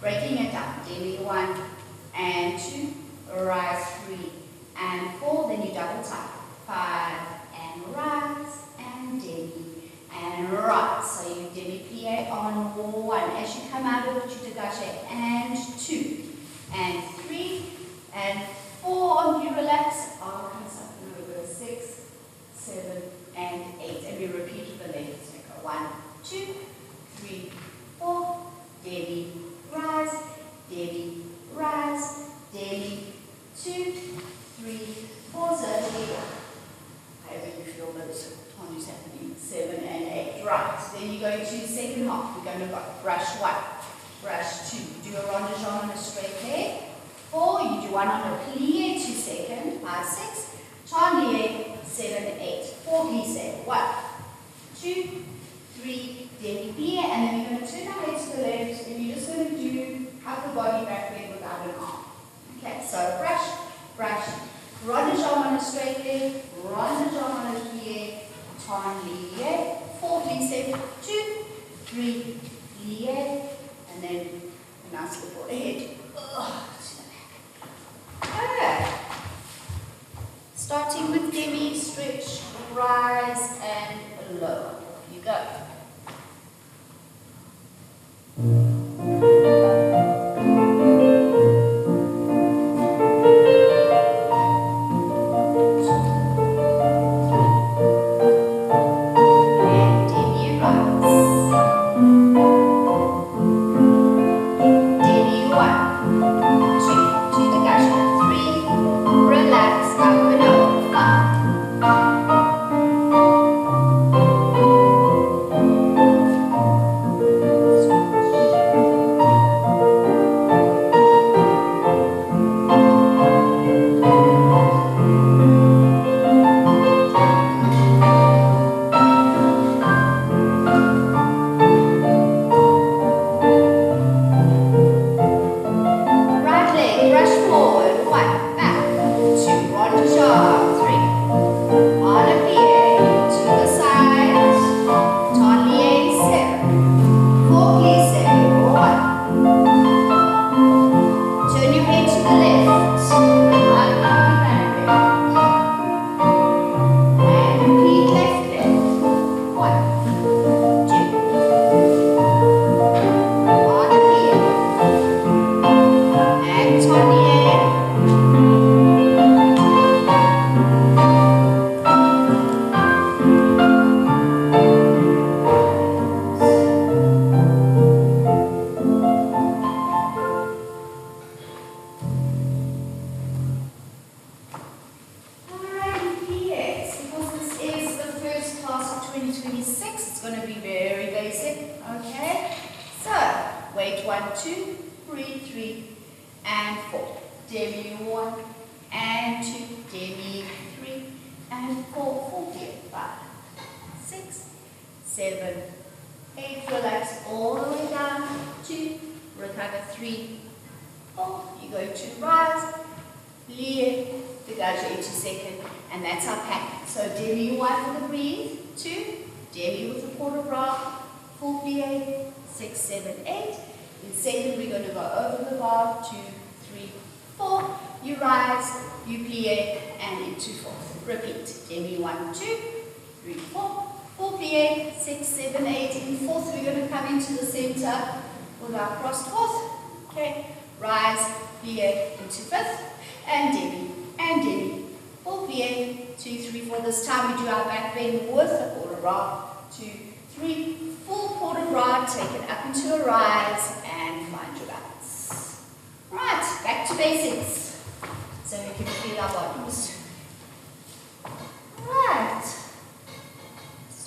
Breaking it down. Demi 1 and 2, rise 3 and 4, then you double tap. 5 and rise and demi and rise. So you demi plie on 1 as you come out of it, you dégage and 2 and 3 and 4 on you relax. Arm comes up and over 6, 7 and 8, and we repeat with the left finger. 1, 2, 3, 4, demi, rise, demi, rise, demi, 2, 3, 4, circle, however you feel those tones happening, 7 and 8, right, then you go to second half, we're going to go brush 1, brush 2, do a ronde de jambe on a straight leg, 4, you do 1 on a plie, 2 second, 5, 6, charlier, 7, 8, 4 glisse, 1, 2, 3, demi plie, and then you're going to turn our head to the left, and you're just going to do upper body back leg without an arm. Okay, so brush, brush, ronde de jambe on a straight leg, ronde de jambe on a plie, turn plie, 4 glisse, 2, 3, plie, and then a nice little head. Okay. Starting with demi, stretch, rise, and lower. You go.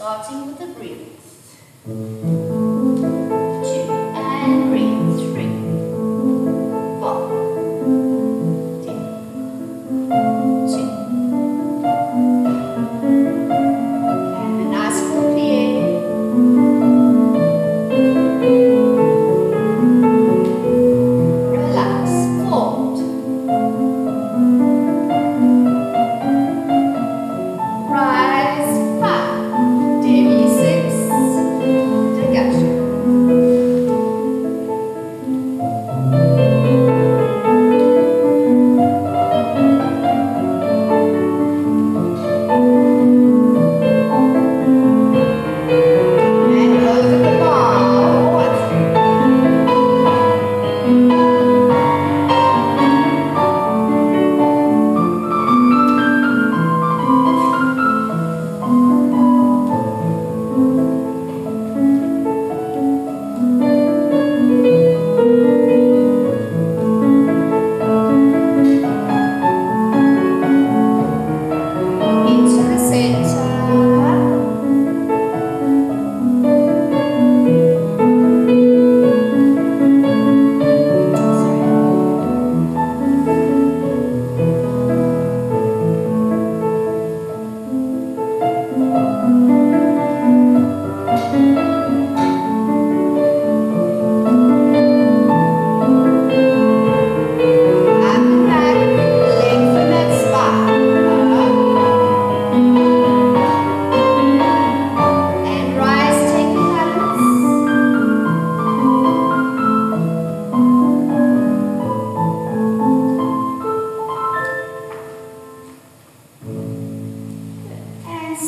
Starting with the breath. 2 and breathe. 3, 4, 2. And a nice full plie. Relax. Fold. Rise. 5. Demi 6.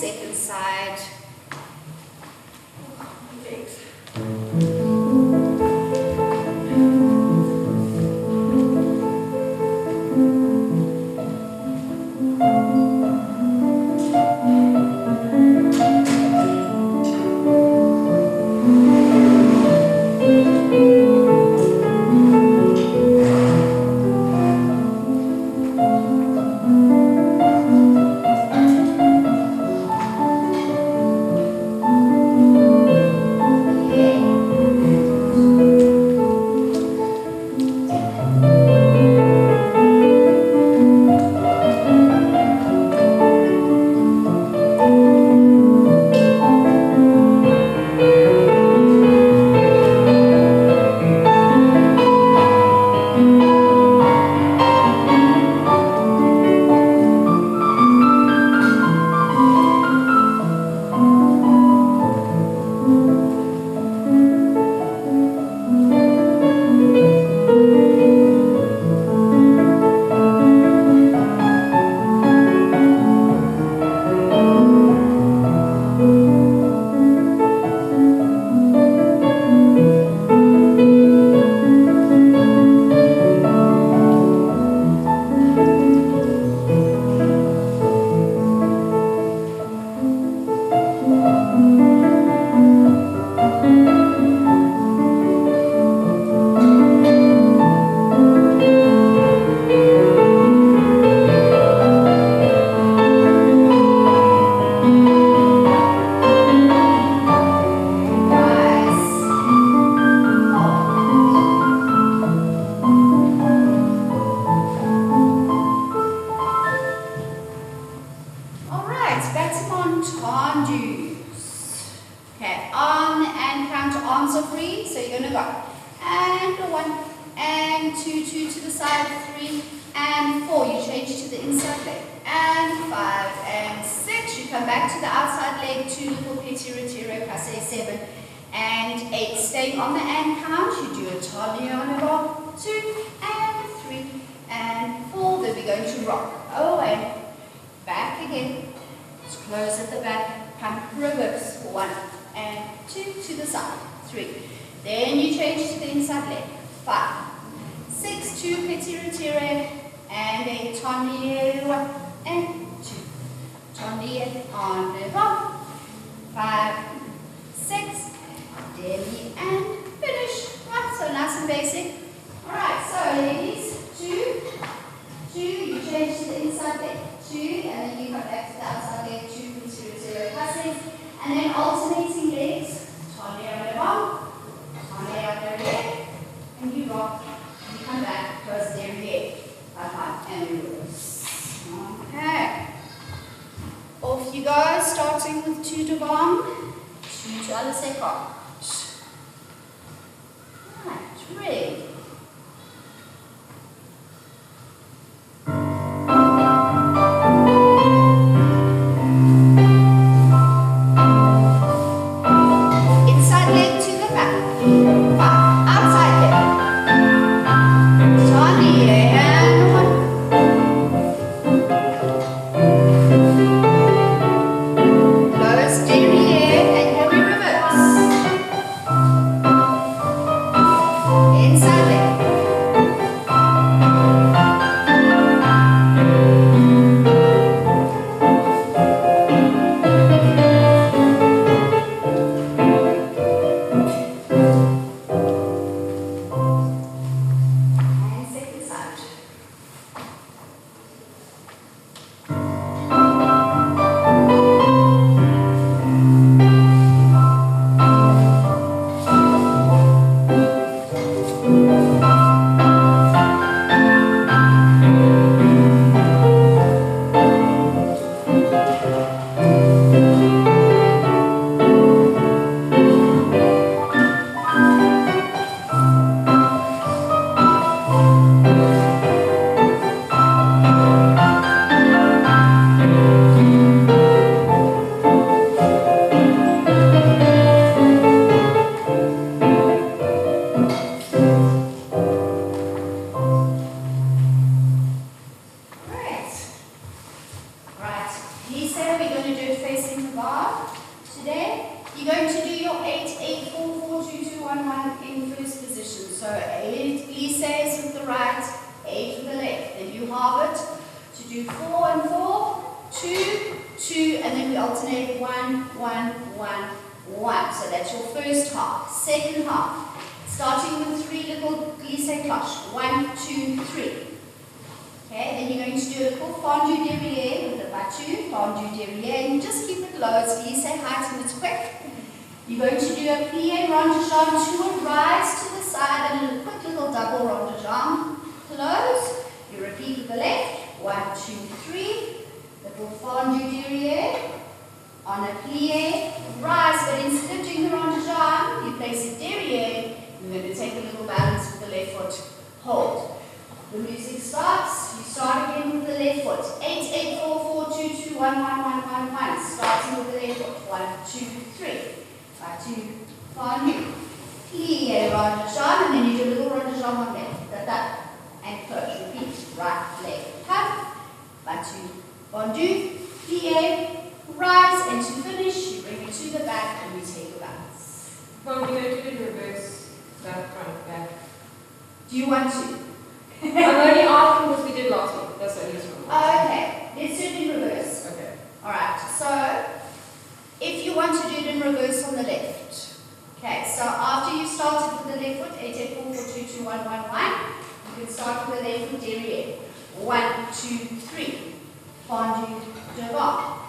second side. Inside You're going to do your 8, 8, 4, 4, 2, 2, 1, 1 in first position. So 8 glisses with the right, 8 with the left. Then you halve it to do 4 and 4, 2, 2, and then we alternate 1, 1, 1, 1. So that's your first half. Second half, starting with 3 little glisse cloches. 1, 2, 3. Okay, then you're going to do a little fondue derrière with the battu, fondue derrière, and just keep it low. It's glisse height and it's quick. You're going to do a plie rond de jambe to a rise to the side and a quick little double rond de jambe. Close. You repeat with the left. 1, 2, 3. Little fondue derrière. On a plie, rise, but instead of doing the rond de jambe, you place it derrière. You're going to take a little balance with the left foot. Hold. The music starts. You start again with the left foot. 8, 8, 4, 4, 2, 2, 1, 1, 1, 1, 1. Starting with the left foot. 1, 2, 3. 2, fondue. Plie, rond de jambe, and then you do a little rond de jambe on left. Da, and close. Repeat. Right, left, tap. Battu, fondue. Plie, rise, and to finish, you bring it to the back and you take a balance. Well, we're going to do the reverse, back, front, back. Do you want to? I'm only asking what we did last week. That's the only one. Okay, let's do it in reverse. Okay. Alright, so if you want to do it in reverse on the left. Okay, so after you started with the left foot, 8, 8, 4, 4, 2, 2, 1, 1, 1, you can start with the left foot derrière. 1, 2, 3. Fondue devant.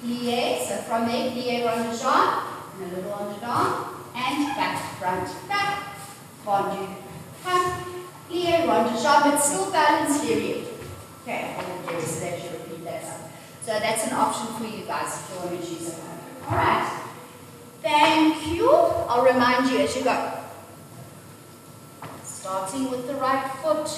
Plie, so from there, plie rond de jambe, and a little rond de jambe, and back, front, back. Fondue, come. Plie, rond de jambe, but still balanced derrière. Okay, I'm going to do this, so that you repeat that up. So that's an option for you guys if you want to choose it. Alright. Thank you. I'll remind you as you go. Starting with the right foot.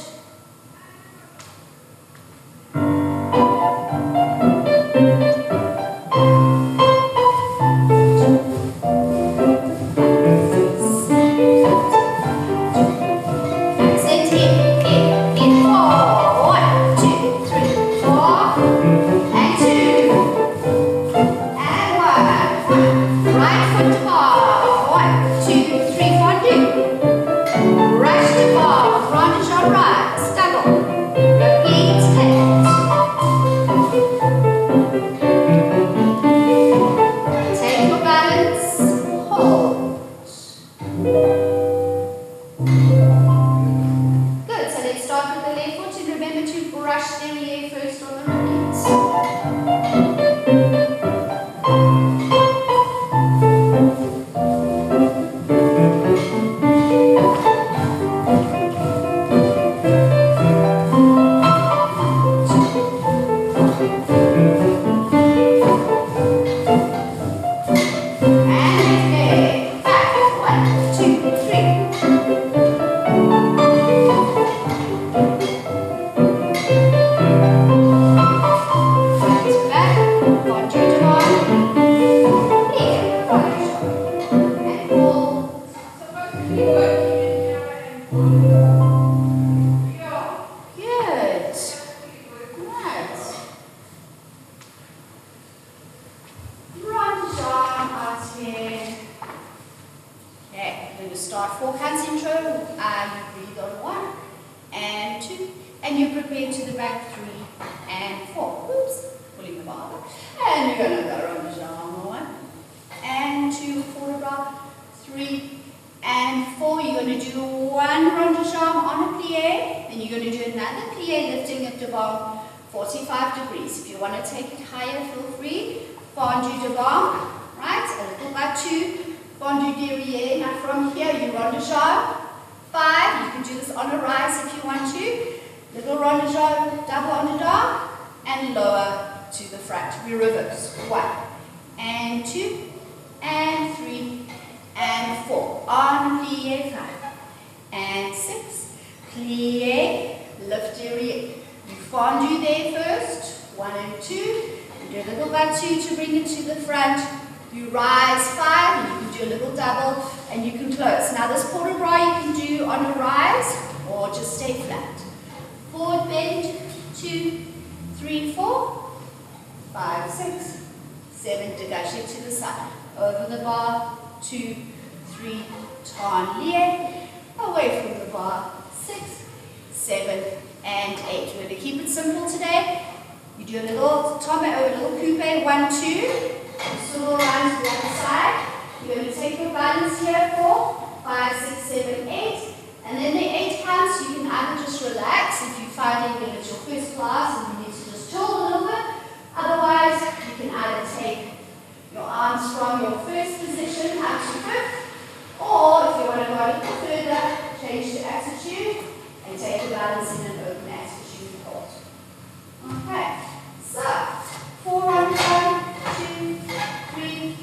7, dégagé to the side, over the bar, 2, 3, turn lié, away from the bar, 6, 7, and 8. We're going to keep it simple today. You do a little tommy or a little coupe, 1, 2, solo around to the other side. You're going to take your balance here for 5, 6, 7, 8. And then the 8 counts, you can either just relax if you're finding that it's your first class and you need to just chill a little bit. Otherwise, you can either take your arms from your first position up to 5th, or if you want to go a little further, change the attitude and take the balance in an open attitude hold. Okay, so 4 on 1, 2, 3,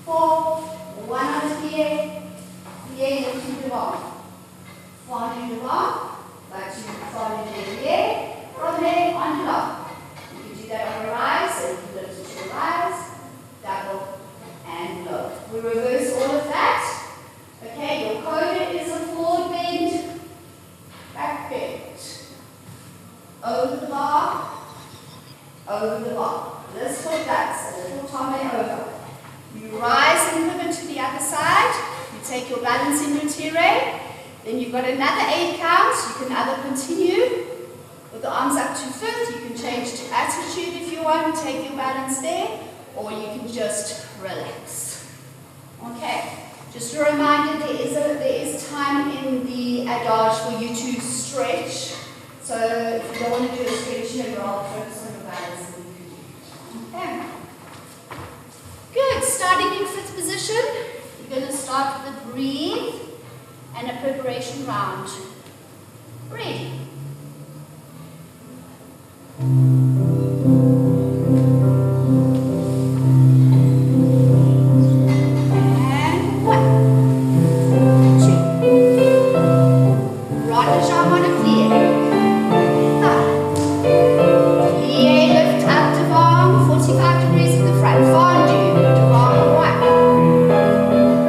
4, 1 on the plie, plie lifting the arm. Fondue devant, battu, fondue derrière, promenade on devant. You can do that on a rise, so you can lift it to a rise, double, and low. We reverse all of that. Okay, your coda is a forward bend, back bend. Over the bar, over the bar. This foot does a little tommy over. You rise and pivot to the other side. You take your balance in your tiré. Then you've got another 8 counts. You can either continue with the arms up to 5th. You can change to attitude if you want, take your balance there, or you can just relax. Okay, just a reminder, there is time in the adage for you to stretch. So if you don't want to do a stretch, you're all focus on your balance. Okay. Good, starting in 5th position, you're going to start with the breathe and a preparation round. Ready. And 1, 2. Rod the jump on a plie. 5. Plie, lift up devant, 45 degrees in the front. Fondue, devant 1.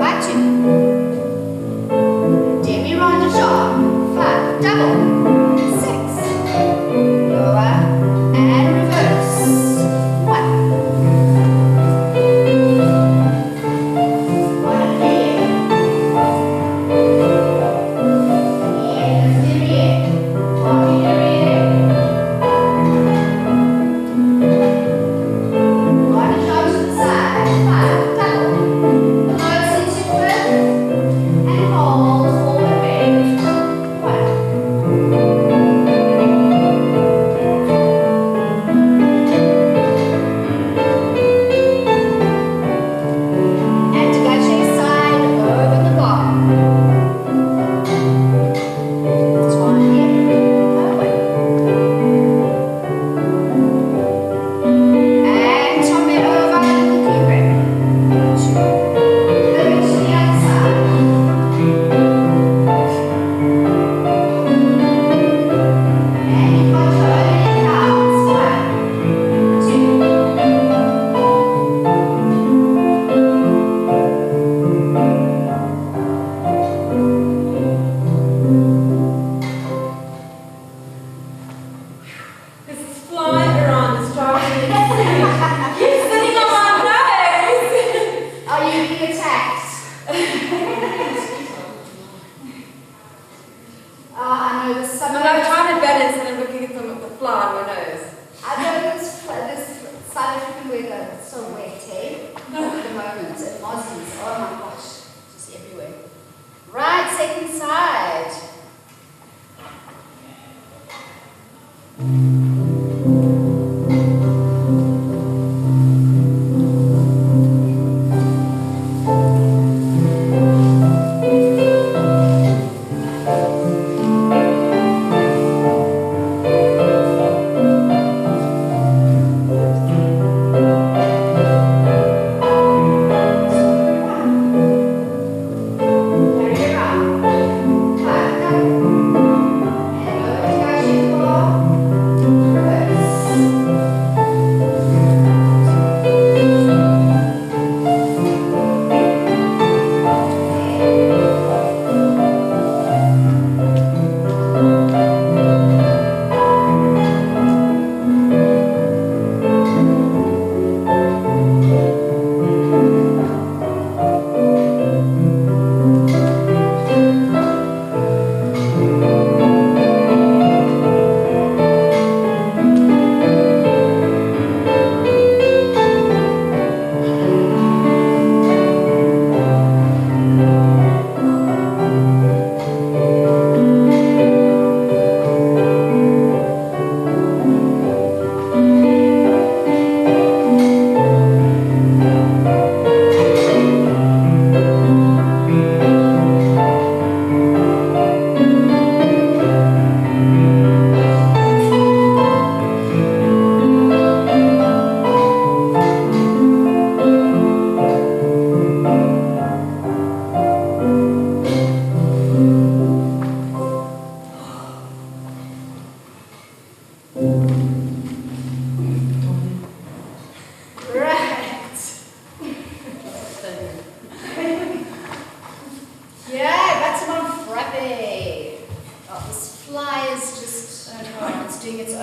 Back 2. Double, 6, lower, and reverse, 1. One plie, lift derrière, fondue derrière. One jump to the side, 5, double, close into it, and hold forward bend, 1.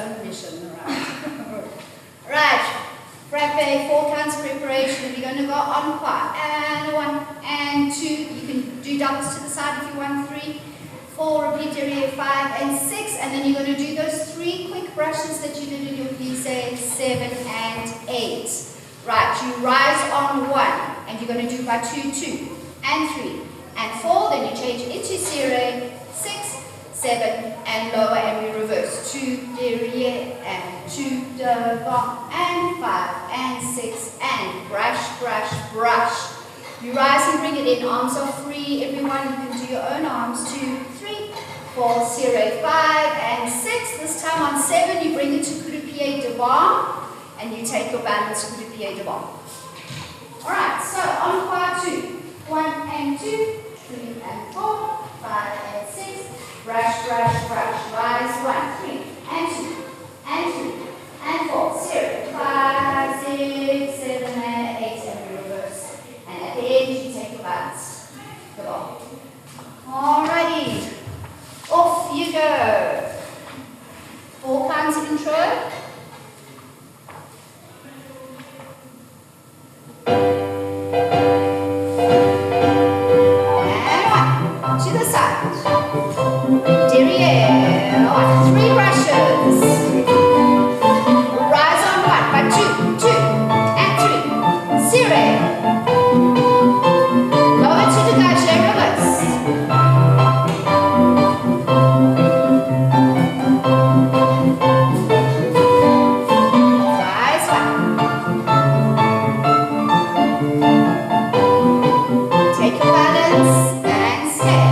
own mission, right? Right, frappe, 4 counts preparation. We're going to go en croix. And 1 and 2. You can do doubles to the side if you want. 3, 4, repeat derriere, 5 and 6. And then you're going to do those 3 quick brushes that you did in your plisses, 7 and 8. Right, you rise on 1. And you're going to do by 2, 2 and 3 and 4. Then you change into serré, 6, 7 and lower, and we reverse 2 derriere and 2 devant and 5 and 6 and brush, brush, brush. You rise and bring it in. Arms are free, everyone. You can do your own arms. 2, 3, 4, serré, 5 and 6. This time on 7 you bring it to coup de pied devant and you take your balance coup de pied devant. Alright, so en croix 2, 1 and 2, 3 and 4, 5 and 6. Brush, brush, brush, rise, 1, 3, and 2, and 3, and 4, serré, 5, 6, 7, and 8, and we reverse. And at the end, you take your balance. Come on. Alrighty. Off you go. 4 counts intro. And 1, to the side. Derriere, 1, 3 brushes. Rise on 1, by 2, 2, and 3. Serré. Lower to the gauche, reverse. Rise 1. Take your balance and stay.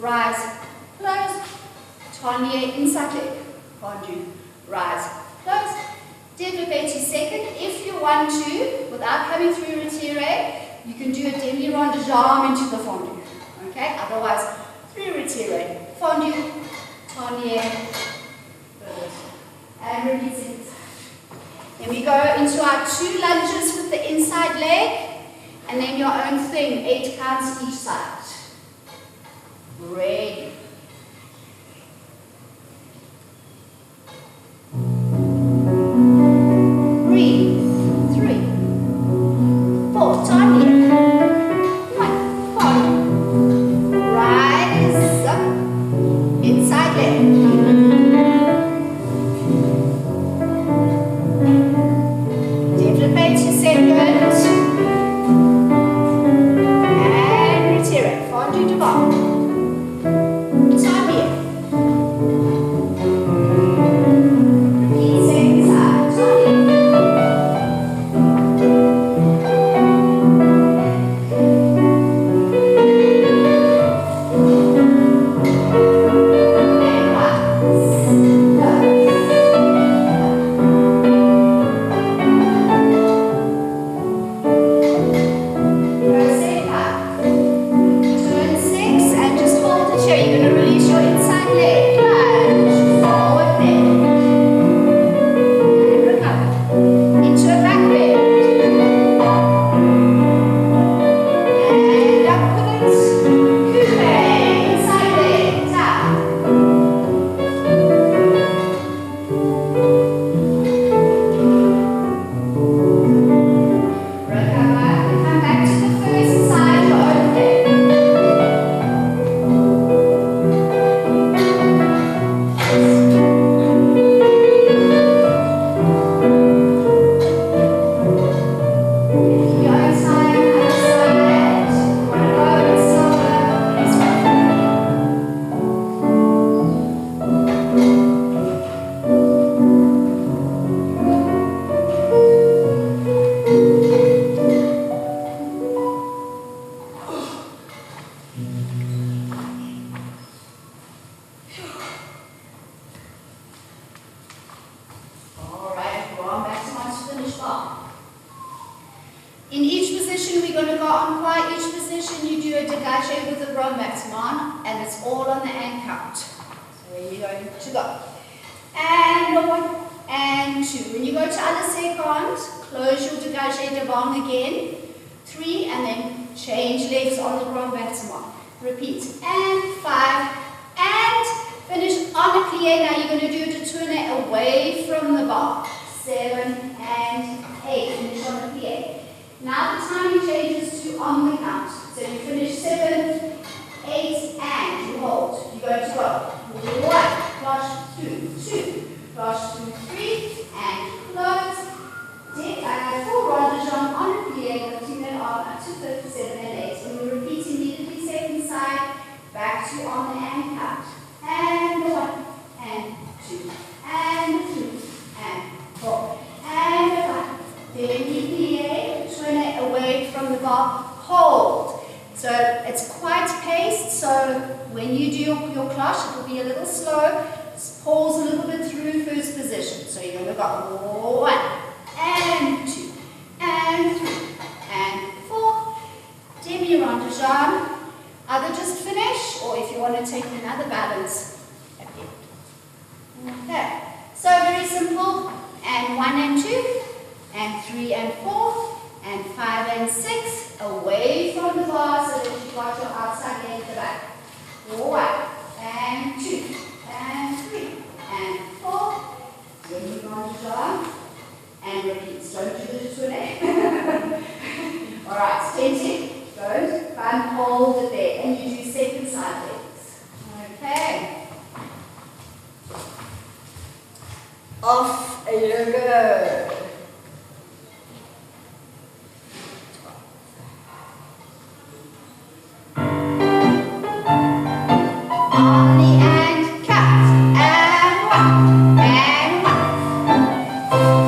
Rise, close, inside leg. Fondu, rise, close. Développé to second. If you want to, without coming through retire, you can do a demi-rond de jambe into the fondu. Okay? Otherwise, through retire. Fondu, tonnier, and repeat it. Then we go into our 2 lunges with the inside leg, and then your own thing, 8 counts each side. Ready. Breathe. 3, 4, tonnier. 1, fondu. Rise up. Inside leg. Développé to second. And retire. Fondu devant. Tonnier. Repeat second side. Tonnier. In each position, we're going to go on quiet. Each position, you do a dégagé with the grand maximum, and it's all on the and count. So you're going to go. And 1, and 2. When you go to other second, close your dégagé devant again. 3, and then change legs on the grand maximum. Repeat. And 5, and finish on a plie. Now you're going to do a tourne away from the bar. 7 and 8. Finish on a plie. Now the timing changes to on the count. So you finish 7, 8, and you hold. You're going to go 1, flush through 2, flush through 3, and close. 4 round de jambe on a plie, lifting it on up to 57 and 8. And we repeat immediately second side, back to on the and count. And 1, and 2, and 3, and 4, and 5. Then you plie, turn it away from the bar, hold. So it's quite paced, so when you do your cloche, it will be a little slow. Pause a little bit through first position. So you're going to go 1, and 2, and 3, and 4. Demi-rond de jambe. Either just finish, or if you want to take another balance at the end. Okay, so very simple. And 1 and 2, and 3 and 4, and 5 and 6, away from the bar so that you've got your outside leg at the back. 1, and 2, and 3, and 4. Demi-rond de jambe. And repeat. Don't do the tourne. Alright, 10. Don't. Bump, hold it there. And you do second side legs. Okay. Off you go. On the and cut. And 1. And 1.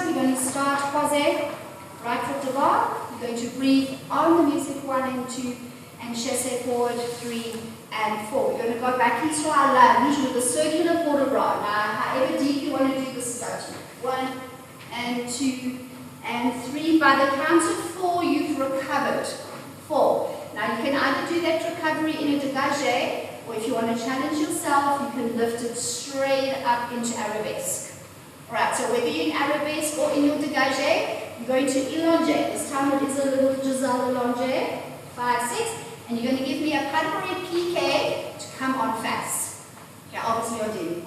we're going to start croisé, right foot to bar. You're going to breathe on the music 1 and 2, and chassé forward 3 and 4. We're going to go back into our lunge with a circular port de bras. Now, however deep you want to do this is up to you. 1 and 2 and 3. By the count of 4, you've recovered. 4. Now, you can either do that recovery in a dégagé, or if you want to challenge yourself, you can lift it straight up into arabesque. Alright, so whether you're in arabesque or in your dégagé, you're going to elongate. This time it is a little giselle elongé. 5, 6. And you're going to give me a pas de bourrée piqué to come on fast. Okay, obviously you're doing it.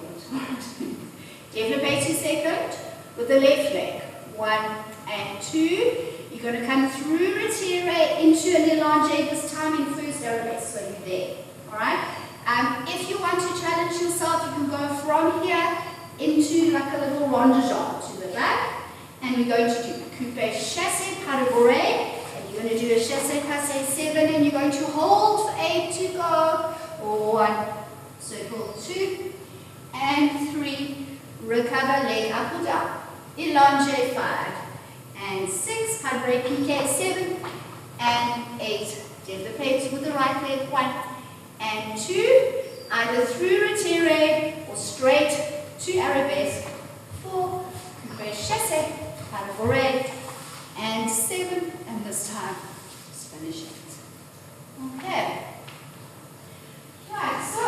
Développé 2 seconds with the left leg. 1 and 2. You're going to come through retiré into an elongé, this time in first arabesque, so you're there. Alright? If you want to challenge yourself, you can go from here into like a little rondejambe to the back. And we're going to do coupé chassé pas de bourrée. And you're going to do a chassé passé 7, and you're going to hold for 8 to go. 1, circle 2, and 3. Recover, leg up or down. Elongé 5 and 6. Pas de bourrée piqué 7 and 8. Développé with the right leg 1 and 2. Either through retiré or straight to arabesque. 4. Coupé chassé, pas de bourrée, and 7. And this time, just finish it. Okay. Right, so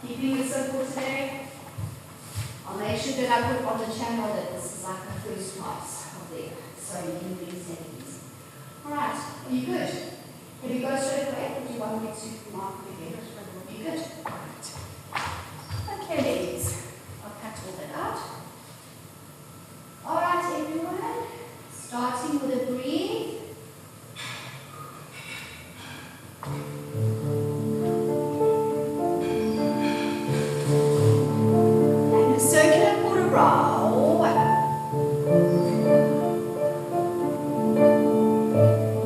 keeping it simple today. I'll make sure that I put on the channel that this is like a first class of there, so you can really set these. Alright, are you good? Can you go straight away, or do you want me to mark it again? You good? Alright. Okay, ladies. I'll cut all that out. Alright, everyone. Starting with a breathe. And a circular port de bras.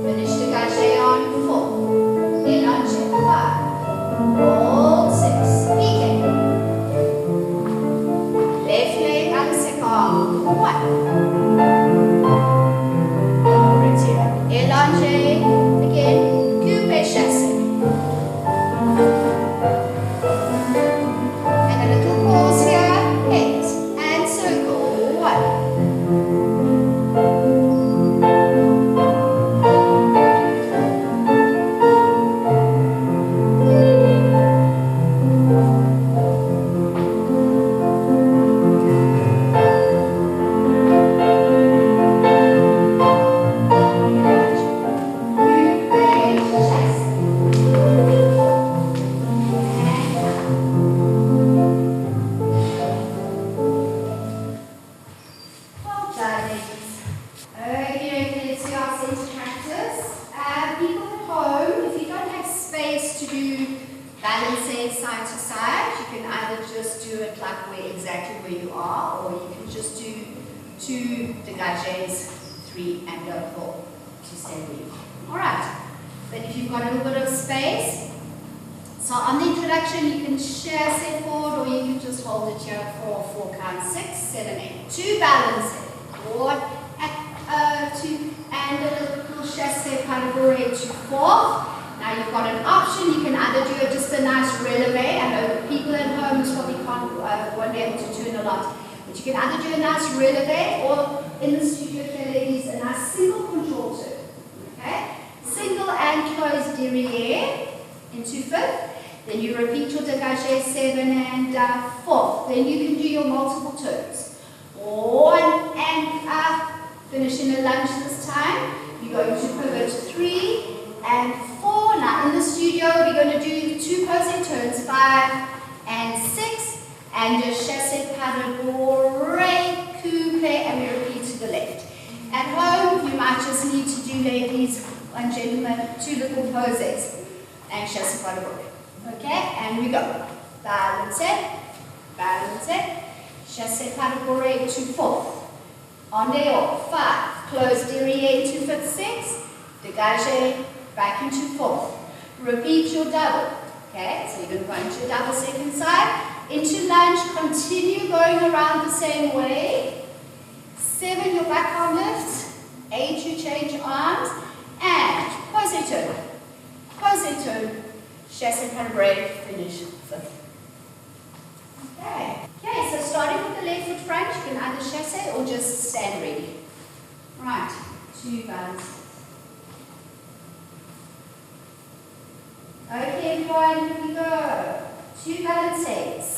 Finish the gagé on 4. Elongé 5. Hold 6. Piqué. Left leg on the second. 1. Elongé, again, coupé chassé. And a little pause here, 8, and circle, 1. Then you repeat your dégagé 7 and 4. Then you can do your multiple turns. 1 and up. Finish in a lunge this time. You're going to pivot 3 and 4. Now in the studio we're going to do 2 posé turns, 5 and 6. And just chassé pas de bourrée, coupé, and we repeat to the left. At home you might just need to do, ladies and gentlemen, 2 little posés. And chassé pas de bourrée. Okay, and we go. Balance it, chassé pas de bourrée to 4. En dehors, 5. Close derrière to 5th, 6. Dégagé, back into 4th. Repeat your double. Okay, so you're going to go into your double second side. Into lunge, continue going around the same way. 7, your back arm lift. 8, you change arms. And posé turn, chasse and break, finish 5th. Okay. Okay, so starting with the left foot front, you can either chasse or just stand ready. Right, 2 balances. Okay, everyone, here we go. 2 balances.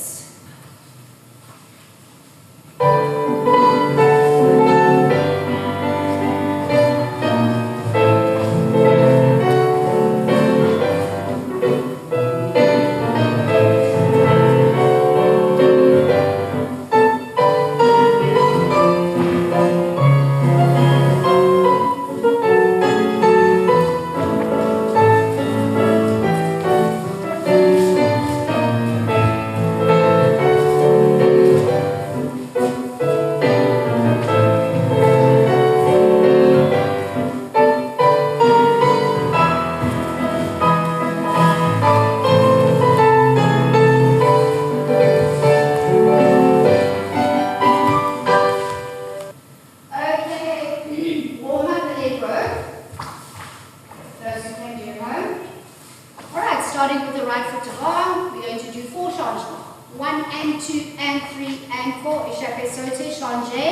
Starting with the right foot to bar, we're going to do 4 changements. 1 and 2 and 3 and 4. Échappé, sauté, changé,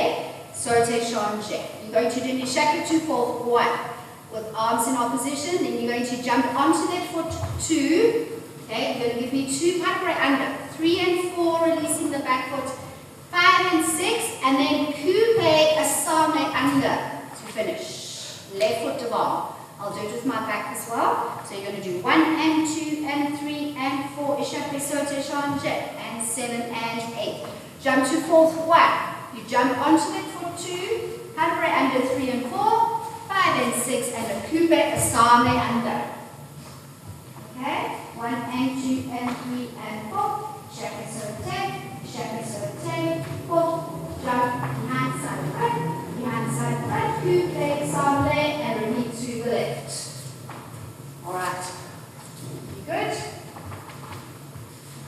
sauté, changé. You're going to do an échappé 2 for 1 with arms in opposition. Then you're going to jump onto that foot 2. Okay, you're going to give me 2 pirouette under. 3 and 4, releasing the back foot. 5 and 6, and then coupe, asame under to finish. Left foot to bar. I'll do it with my back as well. So you're going to do 1 and 2 and 3 and 4, échappé, sauté, changé, and 7 and 8. Jump to 4th 1. You jump onto that foot 2, pirouette under 3 and 4, 5 and 6, and a coupe, asame under. Okay? 1 and 2 and 3 and 4, échappé, sauté, foot, jump, behind side right, coupe, asame, and repeat to the left. Alright. You good?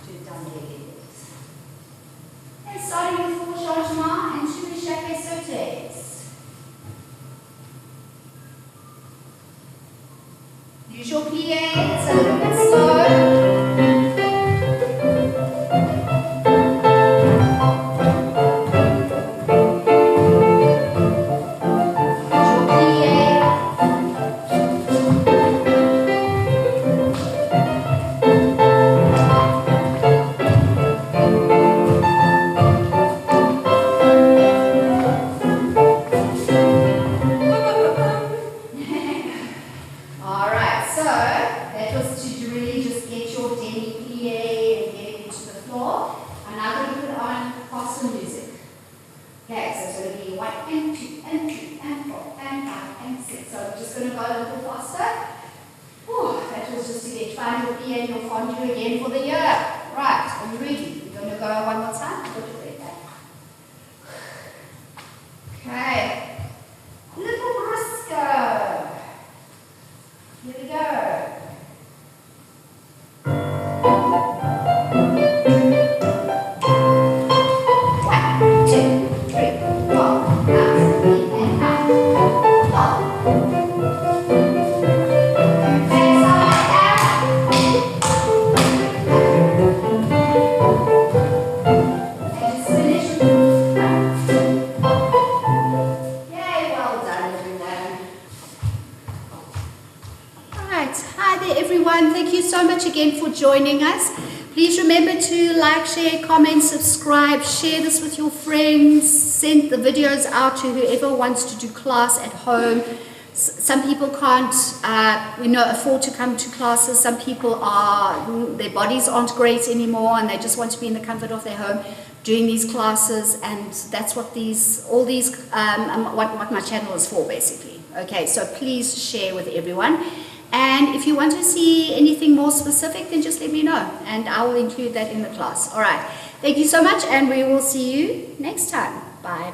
Do it down there. And starting with 4 changements and 2 échappés sautés. Use your plié, it's a little bit slow. Again for the year. Right, are you ready? We're going to go one more time. Okay. Little brisker. Here we go. Again for joining us. Please remember to like, share, comment, subscribe, share this with your friends, send the videos out to whoever wants to do class at home. Some people can't afford to come to classes. Some people their bodies aren't great anymore and they just want to be in the comfort of their home doing these classes, and that's what what my channel is for basically. Okay, so please share with everyone. And if you want to see anything more specific, then just let me know and I will include that in the class. All right. Thank you so much and we will see you next time. Bye.